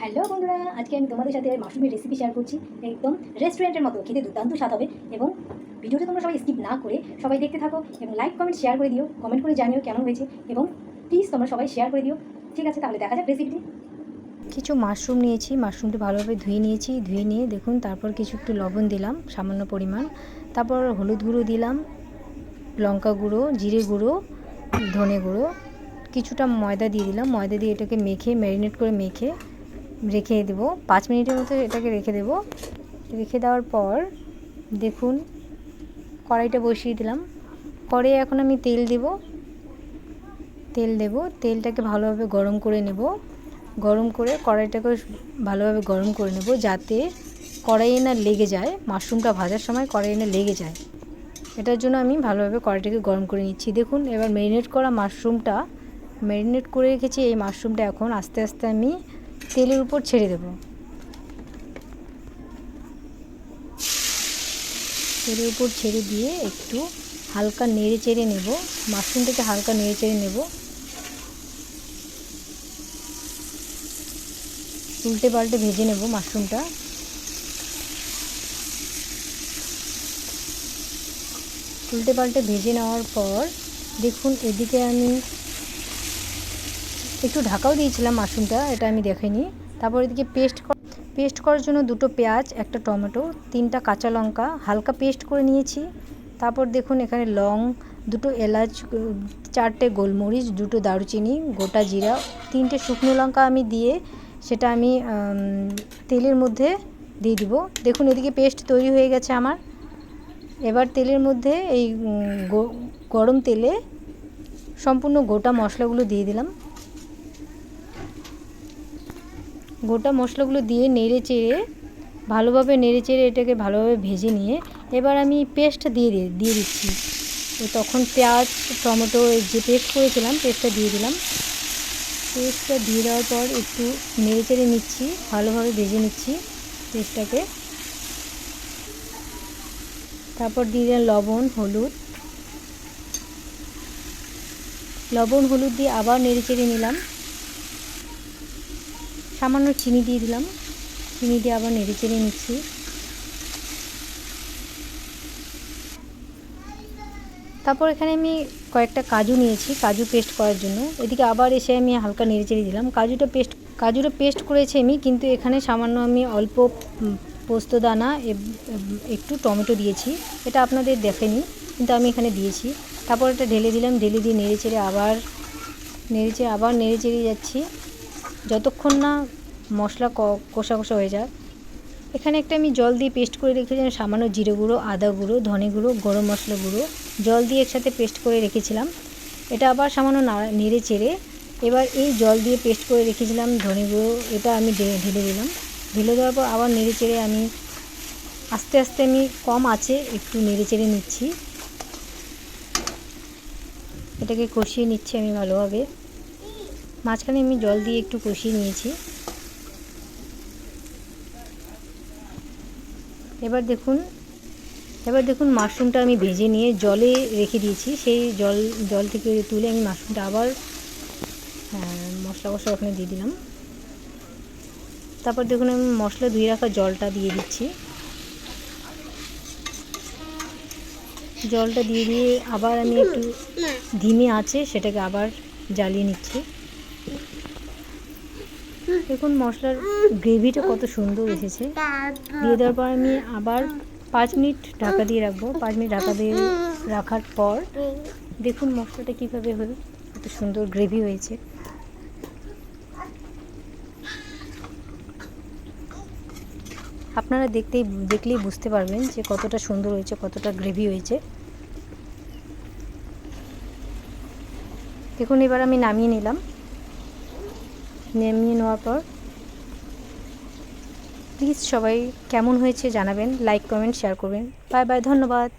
Hello বন্ধুরা, আজকে আমি তোমাদের সাথে মাশরুমের রেসিপি শেয়ার করছি। একদম রেস্টুরেন্টের মতো খেতে দুর্দান্ত স্বাদ হবে। এবং ভিডিওটা তোমরা সবাই স্কিপ না করে সবাই দেখতে থাকো এবং লাইক কমেন্ট শেয়ার করে দিও, কমেন্ট করে জানিও কেমন হয়েছে এবং প্লিজ তোমরা সবাই শেয়ার করে দিও। ঠিক আছে, তাহলে দেখা যাক রেসিপিটি। কিছু মাশরুম নিয়েছি, মাশরুমটি ভালোভাবে ধুয়ে নিয়েছি। ধুয়ে নিয়ে দেখুন, তারপর কিছু একটু লবণ দিলাম সামান্য পরিমাণ, তারপর হলুদ গুঁড়ো দিলাম, লঙ্কা গুঁড়ো, জিরে গুঁড়ো, ধনে গুঁড়ো, কিছুটা ময়দা দিয়ে দিলাম। ময়দা দিয়ে এটাকে মেখে ম্যারিনেট করে মেখে রেখে দেবো 5 মিনিটের মতো। এটাকে রেখে দেবো। রেখে দেওয়ার পর দেখুন, কড়াইটা বসিয়ে দিলাম। কড়াইয়ে এখন আমি তেল দেব। তেলটাকে ভালোভাবে গরম করে নেব। গরম করে কড়াইটাকে ভালোভাবে গরম করে নেব, যাতে কড়াইয়ে না লেগে যায়, মাশরুমটা ভাজার সময় কড়াইয়ে না লেগে যায়। এটার জন্য আমি ভালোভাবে কড়াইটাকে গরম করে নিচ্ছি। দেখুন, এবার ম্যারিনেট করে রেখেছি এই মাশরুমটা এখন আস্তে আস্তে আমি তেলের উপর ছেড়ে দেব। তেলের উপর ছেড়ে দিয়ে একটু হালকা নেড়ে চেড়ে নেব। মাশরুমটাকে হালকা নেড়ে চেড়ে নেব। উল্টে পাল্টে ভেজে নেব মাশরুমটা। উল্টে পাল্টে ভেজে নেওয়ার পর দেখুন, এদিকে আমি একটু ঢাকাও দিয়েছিলাম মাশরুমটা, এটা আমি দেখাইনি। তারপর এদিকে পেস্ট করার জন্য 2টো পেঁয়াজ, 1টা টমেটো, 3টা কাঁচা লঙ্কা হালকা পেস্ট করে নিয়েছি। তারপর দেখুন, এখানে লং, 2টো এলাচ, 4টে গোলমরিচ, 2টো দারুচিনি, গোটা জিরা, 3টে শুকনো লঙ্কা আমি দিয়ে সেটা আমি তেলের মধ্যে দিয়ে দিব। দেখুন, এদিকে পেস্ট তৈরি হয়ে গেছে আমার। এবার তেলের মধ্যে এই গরম তেলে সম্পূর্ণ গোটা মশলাগুলো দিয়ে দিলাম। গোটা মশলাগুলো দিয়ে ভালোভাবে নেড়ে চেড়ে এটাকে ভালোভাবে ভেজে নিয়ে এবার আমি পেস্ট দিয়ে দিচ্ছি। তো তখন পেঁয়াজ, টমেটো যে পেস্ট করেছিলাম পেস্টটা দিয়ে দিলাম। পেস্টটা দিয়ে দেওয়ার পর একটু নেড়ে চেড়ে নিচ্ছি, ভালোভাবে ভেজে নিচ্ছি পেস্টটাকে। তারপর দিয়ে দিলাম লবণ হলুদ দিয়ে আবার নেড়ে চেড়ে নিলাম। সামান্য চিনি দিয়ে দিলাম। চিনি দিয়ে আবার নেড়ে চেড়ে নিচ্ছি। তারপর এখানে আমি কয়েকটা কাজু নিয়েছি, কাজু পেস্ট করার জন্য। এদিকে আবার এসে আমি হালকা নেড়ে চেড়ে দিলাম। কাজুটা পেস্ট করেছি আমি, কিন্তু এখানে সামান্য আমি অল্প পোস্তদানা একটু টমেটো দিয়েছি। এটা আপনাদের দেখেনি, কিন্তু আমি এখানে দিয়েছি। তারপর এটা ঢেলে দিলাম। ঢেলে দিয়ে নেড়ে চেড়ে আবার নেড়ে চেড়ে যাচ্ছি যতক্ষণ না মশলা কষা হয়ে যায়। এখানে একটা আমি জল দিয়ে পেস্ট করে রেখেছিলাম, সামান্য জিরে গুঁড়ো, আদা গুঁড়ো, ধনে গুঁড়ো, গরম মশলা গুঁড়ো জল দিয়ে একসাথে পেস্ট করে রেখেছিলাম। এটা আবার সামান্য নেড়ে চেড়ে এবার এই জল দিয়ে পেস্ট করে রেখেছিলাম ধনে গুঁড়ো, এটা আমি ঢেলে দিলাম। ঢেলে দেওয়ার পর আবার নেড়ে চেড়ে আমি আস্তে আস্তে আমি কম আঁচে একটু নেড়ে চেড়ে নিচ্ছি। এটাকে কষিয়ে নিচ্ছি আমি ভালোভাবে। মাঝখানে আমি জল দিয়ে একটু কষিয়ে নিয়েছি। এবার দেখুন মাশরুমটা আমি ভেজে নিয়ে জলে রেখে দিয়েছি। সেই জল থেকে তুলে আমি মাশরুমটা আবার মশলা ওখানে দিয়ে দিলাম। তারপর দেখুন, আমি মশলা ধুয়ে রাখা জলটা দিয়ে দিচ্ছি। জলটা দিয়ে আবার আমি একটু ধিমে আঁচে সেটাকে আবার জ্বালিয়ে নিচ্ছি। দেখুন, মশলার গ্রেভিটা কত সুন্দর এসেছে। দিয়ে দেওয়ার পর আমি আবার 5 মিনিট ঢাকা দিয়ে রাখবো। 5 মিনিট ঢাকা দিয়ে রাখার পর দেখুন মশলাটা কীভাবে হলো, কত সুন্দর গ্রেভি হয়েছে। আপনারা দেখলেই বুঝতে পারবেন যে কতটা সুন্দর হয়েছে, কতটা গ্রেভি হয়েছে। দেখুন, এবার আমি নামিয়ে নিলাম। নামিয়ে নেওয়ার পর প্লিজ সবাই কেমন হয়েছে জানাবেন, লাইক কমেন্ট শেয়ার করবেন। বাই বাই, ধন্যবাদ।